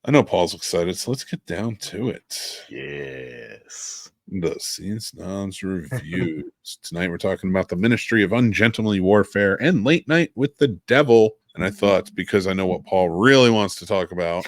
I know Paul's excited, so let's get down to it. Yes. The Scene Snobs reviews. Tonight we're talking about the Ministry of Ungentlemanly Warfare and Late Night with the Devil. And I thought, because I know what Paul really wants to talk about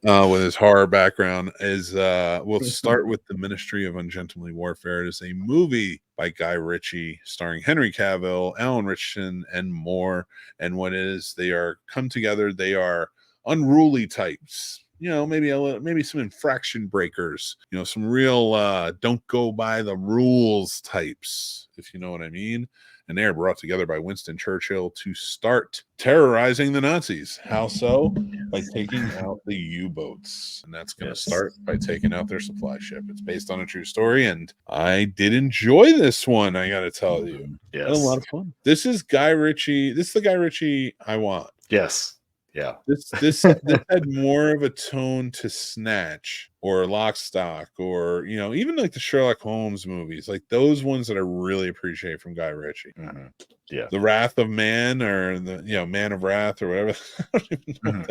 with his horror background, is we'll start with the Ministry of Ungentlemanly Warfare. It is a movie by Guy Ritchie starring Henry Cavill, Alan Richardson, and more. And what is, they are come together. They are unruly types. Maybe some infraction breakers, some real don't go by the rules types, if you know what I mean. And they are brought together by Winston Churchill to start terrorizing the Nazis. How so? By taking out the U-boats. And that's going to start by taking out their supply ship. It's based on a true story, and I did enjoy this one, I got to tell you. Yes. I had a lot of fun. This is Guy Ritchie. This is the Guy Ritchie I want. Yes. Yeah. This had more of a tone to Snatch or Lock, Stock, or even like the Sherlock Holmes movies, like those ones that I really appreciate from Guy Ritchie. Mm-hmm. Yeah, The Wrath of Man, or the Man of Wrath, or whatever. I don't even know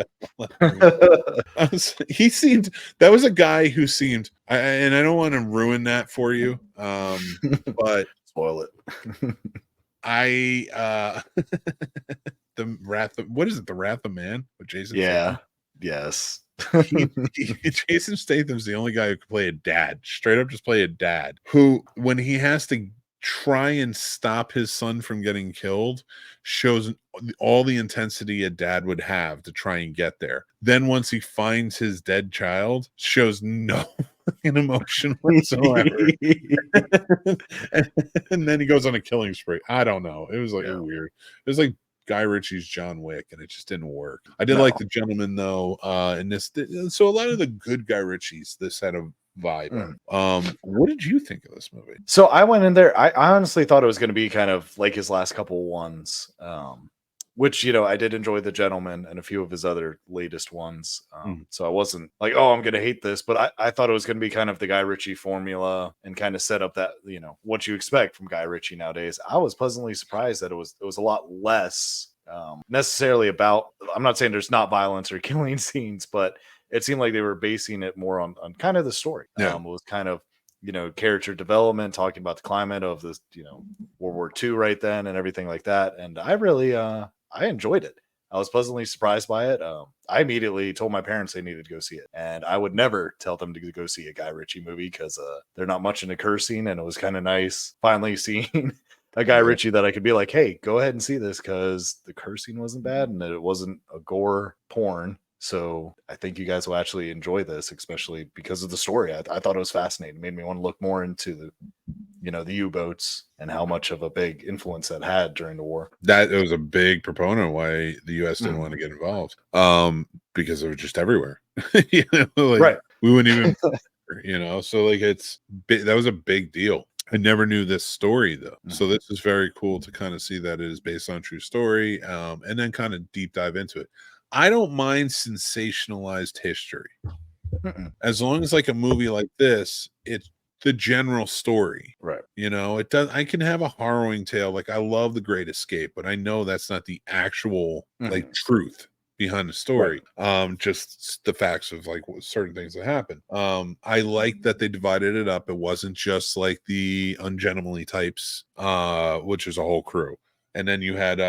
what he seemed. That was a guy who seemed. And I don't want to ruin that for you, but spoil it. The Wrath of, what is it? The Wrath of Man with Jason Statham? Yes. Jason Statham's the only guy who can play a dad, straight up just play a dad, who, when he has to try and stop his son from getting killed, shows all the intensity a dad would have to try and get there. Then once he finds his dead child, shows no emotion whatsoever. and then he goes on a killing spree. I don't know. It was like weird. It was like Guy Ritchie's John Wick, and it just didn't work. I did like The Gentleman, though, in this. So a lot of the good Guy Ritchies, this had a vibe. What did you think of this movie? So I went in there, I honestly thought it was going to be kind of like his last couple ones, which, I did enjoy The Gentleman and a few of his other latest ones. So I wasn't like, oh, I'm going to hate this, but I thought it was going to be kind of the Guy Ritchie formula and kind of set up that, what you expect from Guy Ritchie nowadays. I was pleasantly surprised that it was a lot less necessarily about, I'm not saying there's not violence or killing scenes, but it seemed like they were basing it more on kind of the story. It was kind of, character development, talking about the climate of this, World War II right then and everything like that. And I really, I enjoyed it. I was pleasantly surprised by it. I immediately told my parents they needed to go see it. And I would never tell them to go see a Guy Ritchie movie because they're not much into cursing. And it was kind of nice finally seeing a Guy Ritchie that I could be like, hey, go ahead and see this because the cursing wasn't bad and it wasn't a gore porn. So I think you guys will actually enjoy this, especially because of the story. I thought it was fascinating. It made me want to look more into the U-boats and how much of a big influence that had during the war. That it was a big proponent why the U.S. didn't want to get involved, because they were just everywhere. Right. We wouldn't even, so like that was a big deal. I never knew this story though. So this is very cool to kind of see that it is based on a true story, and then kind of deep dive into it. I don't mind sensationalized history. As long as like a movie like this, it's the general story. Right. It does. I can have a harrowing tale. Like I love The Great Escape, but I know that's not the actual like truth behind the story. Right. Just the facts of like certain things that happen. I like that they divided it up. It wasn't just like the ungentlemanly types, which is a whole crew. And then you had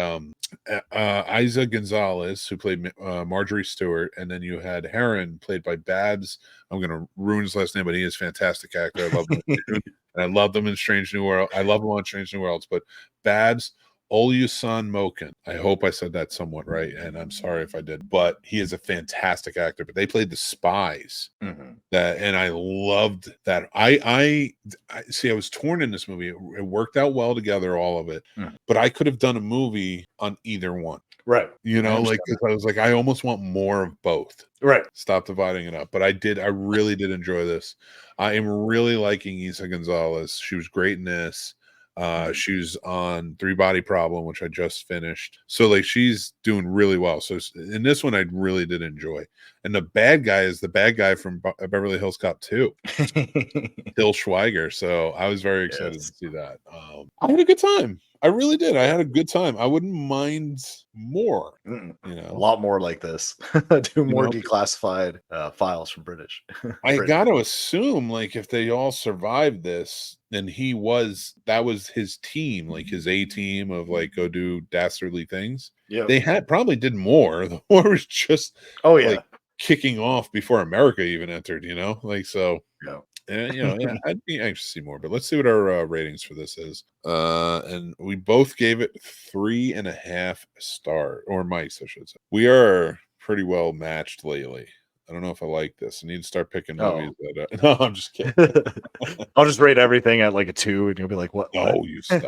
Isa Gonzalez, who played Marjorie Stewart, and then you had Heron, played by Babs. I'm going to ruin his last name, but he is a fantastic actor. I love him, and I love them in Strange New World. I love him on Strange New Worlds, but Babs Olusan Moken. I hope I said that somewhat right, and I'm sorry if I did. But he is a fantastic actor. But they played the spies, and I loved that. I see. I was torn in this movie. It worked out well together, all of it. But I could have done a movie on either one. Right. Like I was like, I almost want more of both. Right. Stop dividing it up. But I really did enjoy this. I am really liking Isa Gonzalez. She was great in this. She was on 3 Body Problem, which I just finished. So like she's doing really well. So in this one, I really did enjoy. And the bad guy is the bad guy from Beverly Hills Cop 2, Till Schweiger. So I was very excited to see that. I had a good time. I really did. I had a good time. I wouldn't mind more. A lot more like this. Do more declassified files from British. I got to assume, like, if they all survived this, then that was his team, like his A team of like go do dastardly things. Yeah, they probably did more. The war was just like kicking off before America even entered. Like so. Yeah. And I'd be anxious to see more, but let's see what our ratings for this is. And we both gave it 3.5 stars, or mics, I should say. We are pretty well matched lately. I don't know if I like this. I need to start picking movies. No, I'm just kidding. I'll just rate everything at like a 2, and you'll be like, "What? No, you stop."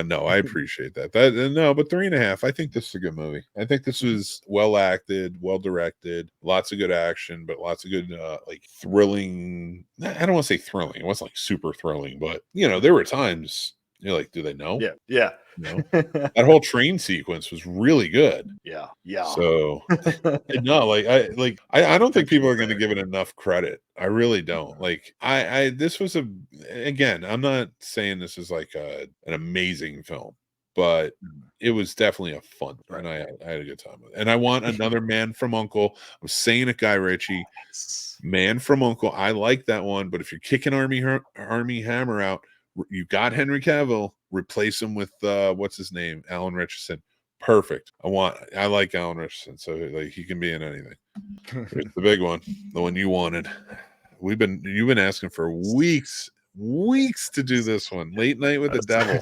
No, I appreciate that. No, but 3.5. I think this is a good movie. I think this was well acted, well directed, lots of good action, but lots of good like thrilling. I don't want to say thrilling. It wasn't like super thrilling, but there were times you're like, do they know? Yeah. That whole train sequence was really good. Yeah. So no, I don't think people are going to give it enough credit. I really don't. Like this was again, I'm not saying this is like an amazing film, but it was definitely a fun, and I had a good time with it. And I want another Man from Uncle. I'm saying it, Guy Ritchie. Man from Uncle. I like that one, but if you're kicking Army Hammer out, you got Henry Cavill. Replace him with what's his name, Alan Richardson. Perfect. I like Alan Richardson, so like he can be in anything. Here's the big one, the one you wanted. You've been asking for weeks to do this one. Late Night with the Devil.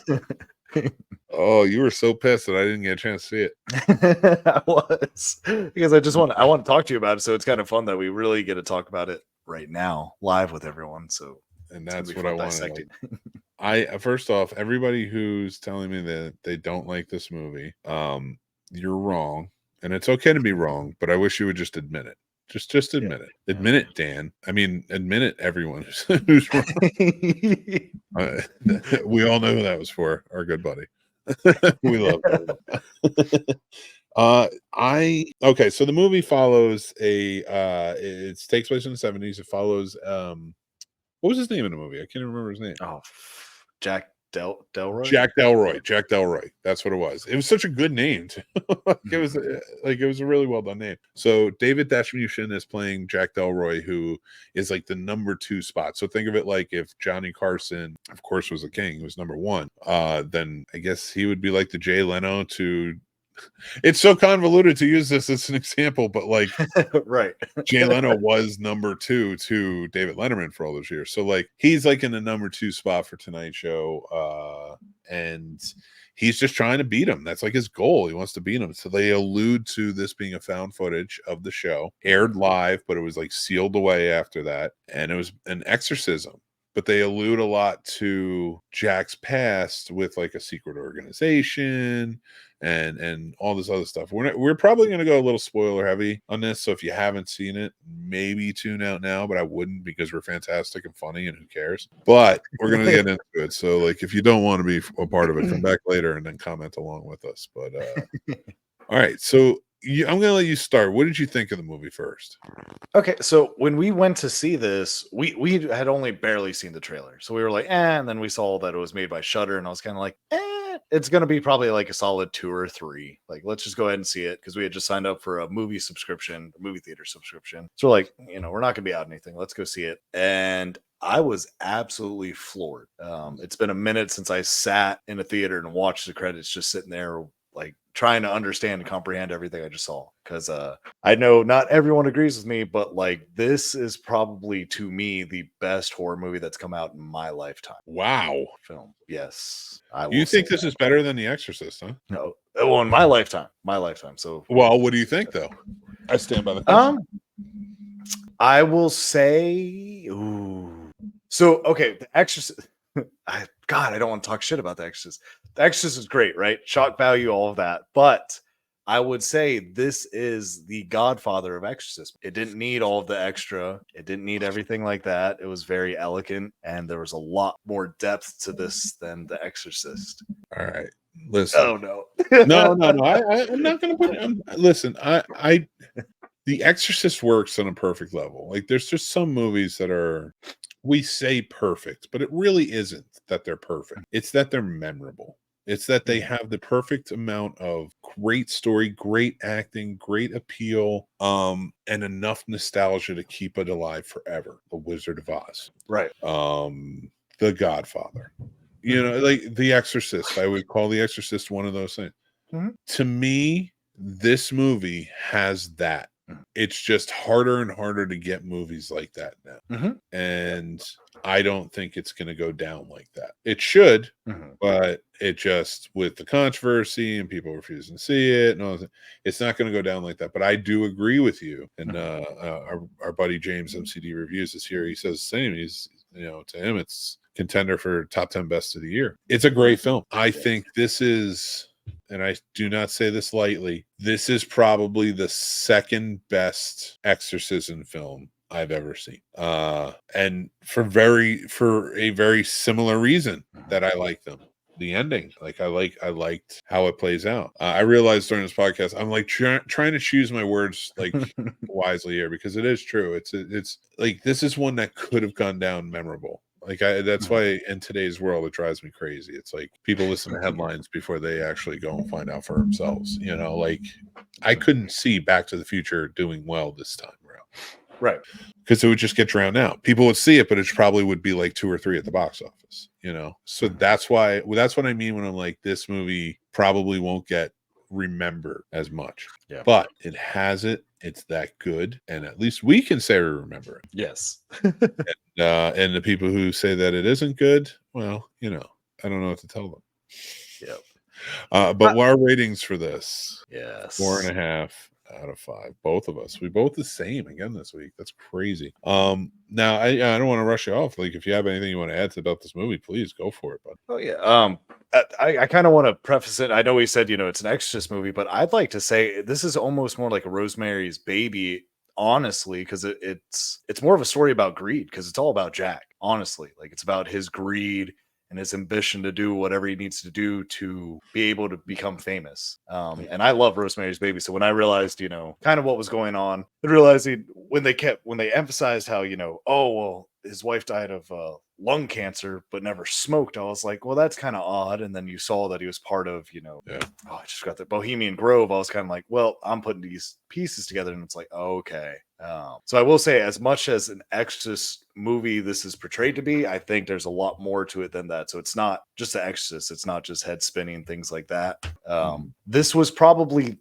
Oh, you were so pissed that I didn't get a chance to see it. I was, because I want to talk to you about it. So it's kind of fun that we really get to talk about it right now, live with everyone. So, and that's what I wanted. First off, everybody who's telling me that they don't like this movie, you're wrong, and it's okay to be wrong, but I wish you would just admit it. Just admit it. Admit it, Dan. I mean, admit it, everyone who's wrong. We all know who that was for. Our good buddy. We love him. Okay, so the movie follows it takes place in the 70s. It follows what was his name in the movie? I can't remember his name. Oh, Jack Delroy. Jack Delroy. That's what it was. It was such a good name too. It was a really well done name. So David Dashmushin is playing Jack Delroy, who is like the number 2 spot. So think of it like if Johnny Carson, of course, was a king, he was number 1. Then I guess he would be like the Jay Leno to. It's so convoluted to use this as an example, but like right, Jay Leno was number 2 to David Letterman for all those years, so like he's like in the number 2 spot for Tonight Show, and he's just trying to beat him. That's like his goal. He wants to beat him. So they allude to this being a found footage of the show, aired live, but it was like sealed away after that, and it was an exorcism. But they allude a lot to Jack's past with like a secret organization and all this other stuff. We're probably going to go a little spoiler heavy on this. So if you haven't seen it, maybe tune out now, but I wouldn't, because we're fantastic and funny and who cares. But we're going to get into it. So like, if you don't want to be a part of it, come back later and then comment along with us. But all right. So I'm going to let you start. What did you think of the movie first? Okay, so when we went to see this, we had only barely seen the trailer. So we were like, and then we saw that it was made by Shudder, and I was kind of like, it's going to be probably like a solid 2 or 3. Like, let's just go ahead and see it, because we had just signed up for a movie theater subscription. So we're like, we're not going to be out anything. Let's go see it. And I was absolutely floored. It's been a minute since I sat in a theater and watched the credits, just sitting there, like trying to understand and comprehend everything I just saw. Because I know not everyone agrees with me, but like this is probably, to me, the best horror movie that's come out in my lifetime. Wow. Film. Yes. You think this is better than The Exorcist, huh? No. Well, in my lifetime. So well, what do you think though? I stand by the I will say so okay, The Exorcist. I don't want to talk shit about The Exorcist. The Exorcist is great, right? Shock value, all of that. But I would say this is the godfather of exorcism. It didn't need all of the extra. It didn't need everything like that. It was very elegant, and there was a lot more depth to this than The Exorcist. All right. Listen. Oh, no. No. I'm not going to put listen, The Exorcist works on a perfect level. Like, there's just some movies that are we say perfect, but it really isn't that they're perfect. It's that they're memorable. It's that they have the perfect amount of great story, great acting, great appeal, and enough nostalgia to keep it alive forever. The Wizard of Oz, Right. The Godfather, like The Exorcist. I would call The Exorcist one of those things. To me, this movie has that. It's just harder and harder to get movies like that now. And I don't think it's going to go down like that. It should, but it just, with the controversy and people refusing to see it and all that, it's not going to go down like that. But I do agree with you. And our buddy James MCD Reviews is here. He says the same. He's, to him, it's contender for top 10 best of the year. It's a great film. I think this is, and I do not say this lightly, this is probably the second best exorcism film I've ever seen. And for a very similar reason that I like them. The ending, I liked how it plays out. I realized during this podcast, I'm like trying to choose my words wisely here, because it is true. It's like, this is one that could have gone down memorable. That's why in today's world it drives me crazy. It's like people listen to headlines before they actually go and find out for themselves. I couldn't see Back to the Future doing well this time around. Right. Because it would just get drowned out. People would see it, but it probably would be like 2 or 3 at the box office, So that's what I mean when I'm like, this movie probably won't get remembered as much. Yeah. But it has it. It's that good. And at least we can say we remember it. Yes. And the people who say that it isn't good, well, I don't know what to tell them. Yep. But our ratings for this, yes, 4.5 out of 5. Both of us, we both the same again this week. That's crazy. Now I don't want to rush you off. Like, if you have anything you want to add about this movie, please go for it, bud. Oh yeah. I kind of want to preface it. I know we said, it's an Exorcist movie, but I'd like to say this is almost more like a Rosemary's Baby, honestly, because it's more of a story about greed, because it's all about Jack, honestly. Like, it's about his greed and his ambition to do whatever he needs to do to be able to become famous. And I love Rosemary's Baby. So when I realized, kind of what was going on, and realizing when they emphasized how, oh, well, his wife died of lung cancer, but never smoked, I was like, well, that's kind of odd. And then you saw that he was part of, I just got the Bohemian Grove. I was kind of like, well, I'm putting these pieces together, and it's like, okay. So I will say, as much as an Exorcist movie this is portrayed to be, I think there's a lot more to it than that. So it's not just the Exorcist. It's not just head spinning, things like that. This was probably,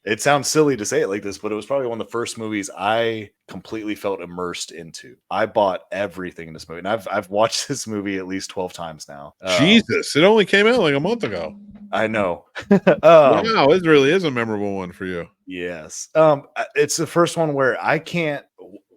it sounds silly to say it like this, but it was probably one of the first movies I completely felt immersed into. I bought everything in this movie, and I've watched this movie at least 12 times now. Jesus, it only came out like a month ago. I know. Wow, it really is a memorable one for you. Yes. It's the first one where I can't,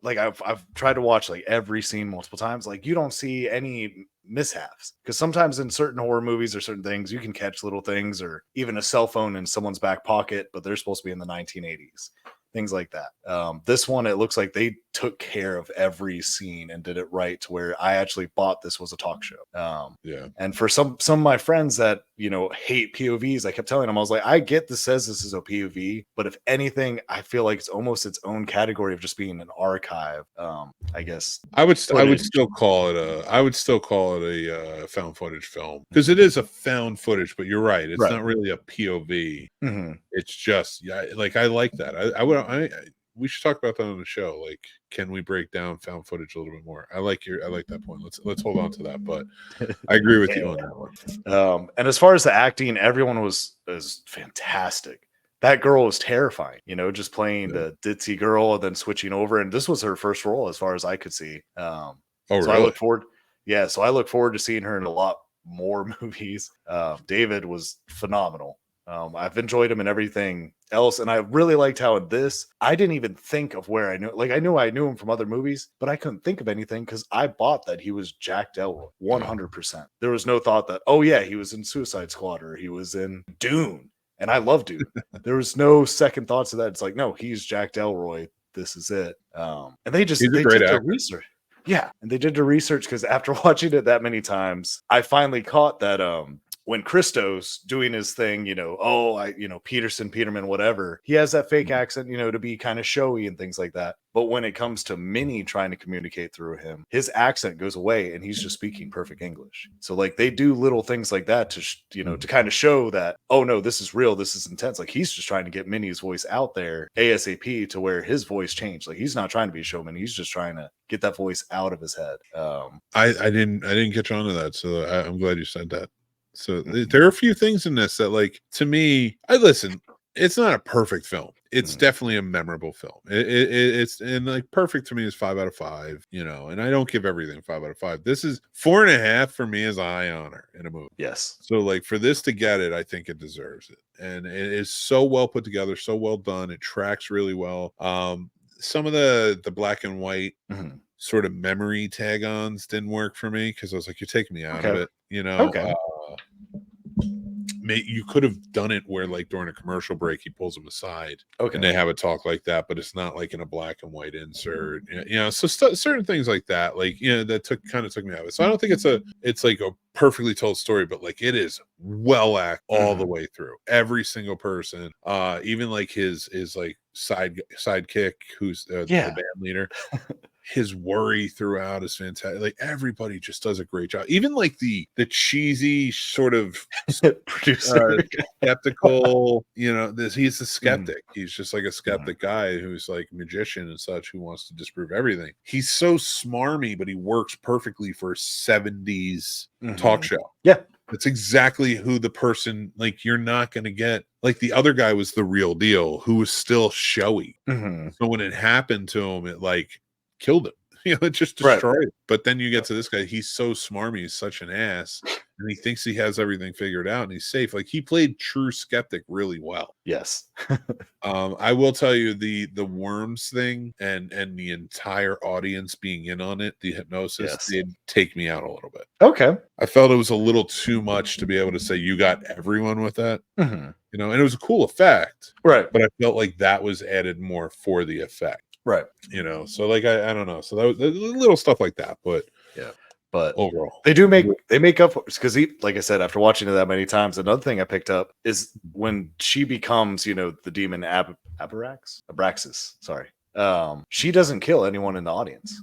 like, I've tried to watch like every scene multiple times. Like, you don't see any mishaps, because sometimes in certain horror movies or certain things, you can catch little things, or even a cell phone in someone's back pocket, but they're supposed to be in the 1980s. Things like that. This one, it looks like they took care of every scene and did it right, to where I actually bought this was a talk show. And for some of my friends that, hate POVs, I kept telling them, I was like, I get this says this is a POV, but if anything, I feel like it's almost its own category of just being an archive. I guess I would still call it a found footage film, because it is a found footage, but you're right, it's not really a POV. It's just, like, I like that. We should talk about that on the show. Like, can we break down found footage a little bit more? I like that point. Let's hold on to that. But I agree with you on that one. And as far as the acting, everyone was fantastic. That girl was terrifying, just playing the ditzy girl and then switching over. And this was her first role, as far as I could see. So really? I look forward to seeing her in a lot more movies. David was phenomenal. I've enjoyed him in everything else, and I really liked how in this, I didn't even think of where I knew. Like, I knew him from other movies, but I couldn't think of anything, because I bought that he was Jack Delroy 100%. There was no thought that, oh yeah, he was in Suicide Squad, or he was in Dune, and I love Dune. There was no second thoughts of that. It's like, no, he's Jack Delroy. This is it. And they did their research. Yeah, and they did the research, because after watching it that many times, I finally caught that when Christo's doing his thing, Peterman, whatever, he has that fake accent, to be kind of showy and things like that. But when it comes to Minnie trying to communicate through him, his accent goes away and he's just speaking perfect English. So like they do little things like that to, to kind of show that, oh no, this is real. This is intense. Like he's just trying to get Minnie's voice out there ASAP to where his voice changed. Like he's not trying to be a showman. He's just trying to get that voice out of his head. I didn't catch on to that. So I'm glad you said that. So there are a few things in this that, like, to me, it's not a perfect film. It's definitely a memorable film. It's and like perfect to me is 5 out of 5, and I don't give everything 5 out of 5. This is 4.5 for me is a high honor in a movie. Yes. So like for this to get it, I think it deserves it. And it is so well put together, so well done. It tracks really well. Some of the black and white sort of memory tag-ons didn't work for me because I was like, you're taking me out of it, Okay. You could have done it where, like, during a commercial break, he pulls them aside and they have a talk like that, but it's not like in a black and white insert, so certain things like that, like, that took me out of it. So I don't think it's like a perfectly told story, but like it is well acted all the way through. Every single person, even like his like sidekick, who's the band leader. His worry throughout is fantastic. Like everybody just does a great job. Even like the cheesy sort of producer, skeptical, he's a skeptic. He's just like a skeptic guy who's like a magician and such, who wants to disprove everything. He's so smarmy, but he works perfectly for a 70s talk show. Yeah. That's exactly who the person, like, you're not going to get. Like the other guy was the real deal, who was still showy. So when it happened to him, it like killed him. It just destroyed it. But then you get to this guy, he's so smarmy, he's such an ass, and he thinks he has everything figured out and he's safe. Like he played true skeptic really well. Yes. I will tell you the worms thing and the entire audience being in on it, the hypnosis, did take me out a little bit. Okay. I felt it was a little too much to be able to say you got everyone with that. And it was a cool effect. Right. But I felt like that was added more for the effect. Right. So like I don't know. So that was little stuff like that, but but overall they make up because like I said, after watching it that many times, another thing I picked up is when she becomes, the demon Abraxas. Sorry. She doesn't kill anyone in the audience.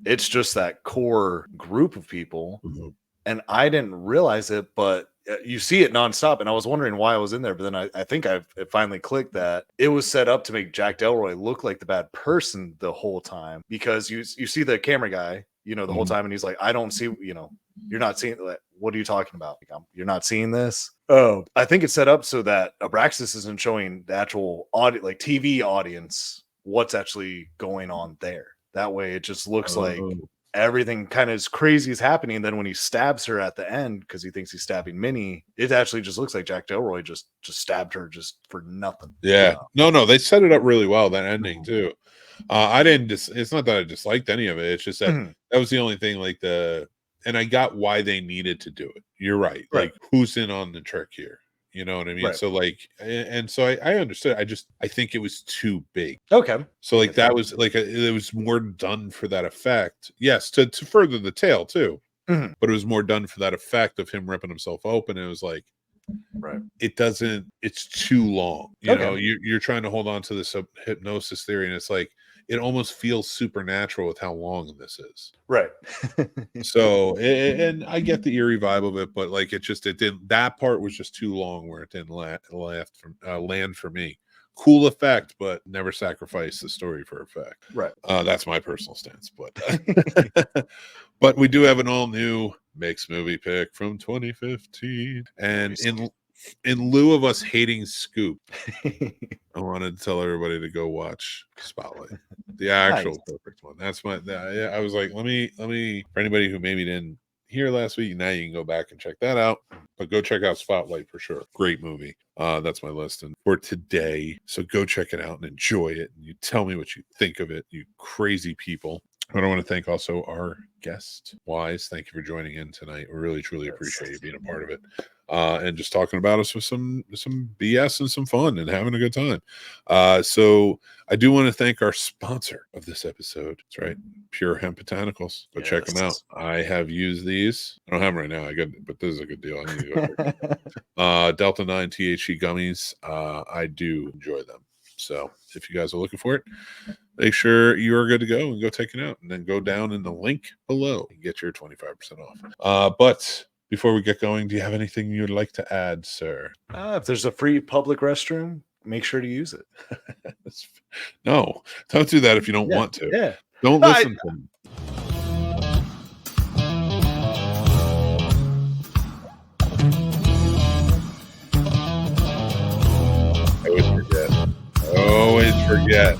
It's just that core group of people. And I didn't realize it, but you see it nonstop. And I was wondering why I was in there. But then I think it finally clicked that it was set up to make Jack Delroy look like the bad person the whole time, because you see the camera guy, the whole time. And he's like, I don't see, you're not seeing, what are you talking about? Like, you're not seeing this. Oh, I think it's set up so that Abraxas isn't showing the actual audience, like TV audience, what's actually going on there. That way it just looks like everything kind of as crazy is happening. And then when he stabs her at the end, because he thinks he's stabbing Minnie, it actually just looks like Jack Delroy just stabbed her just for nothing. Yeah. No, they set it up really well, that ending too. It's not that I disliked any of it. It's just that that was the only thing, like and I got why they needed to do it. You're right. Like, who's in on the trick here? You know what I mean? So like, and so I understood. I think it was too big. Okay. So like that was like it was more done for that effect. Yes, to further the tale too. But it was more done for that effect of him ripping himself open. It was like, it's too long. You're trying to hold on to this hypnosis theory, and it's like it almost feels supernatural with how long this is. Right. So, and I get the eerie vibe of it, but like it didn't, that part was just too long where it didn't land for me. Cool effect, but never sacrifice the story for effect. Right. That's my personal stance, but but we do have an all new mixed movie pick from 2015, and in lieu of us hating Scoop, I wanted to tell everybody to go watch Spotlight, the actual perfect one. That's I was like, let me for anybody who maybe didn't hear last week, now you can go back and check that out, but go check out Spotlight for sure. Great movie. That's my list and for today. So go check it out and enjoy it, and you tell me what you think of it, you crazy people. But I want to thank also our guest, Wise. Thank you for joining in tonight. We really, truly appreciate you being a part of it. And just talking about us with some BS and some fun and having a good time. So I do want to thank our sponsor of this episode. That's right, Pure Hemp Botanicals. Go check them out. I have used these. I don't have them right now. But this is a good deal. I need to go check Delta 9 THC gummies. I do enjoy them. So if you guys are looking for it, make sure you are good to go and go take it out, and then go down in the link below and get your 25% off. But before we get going, do you have anything you'd like to add, sir? If there's a free public restroom, make sure to use it. No, don't do that if you don't want to. Yeah. Don't listen to them. I always forget.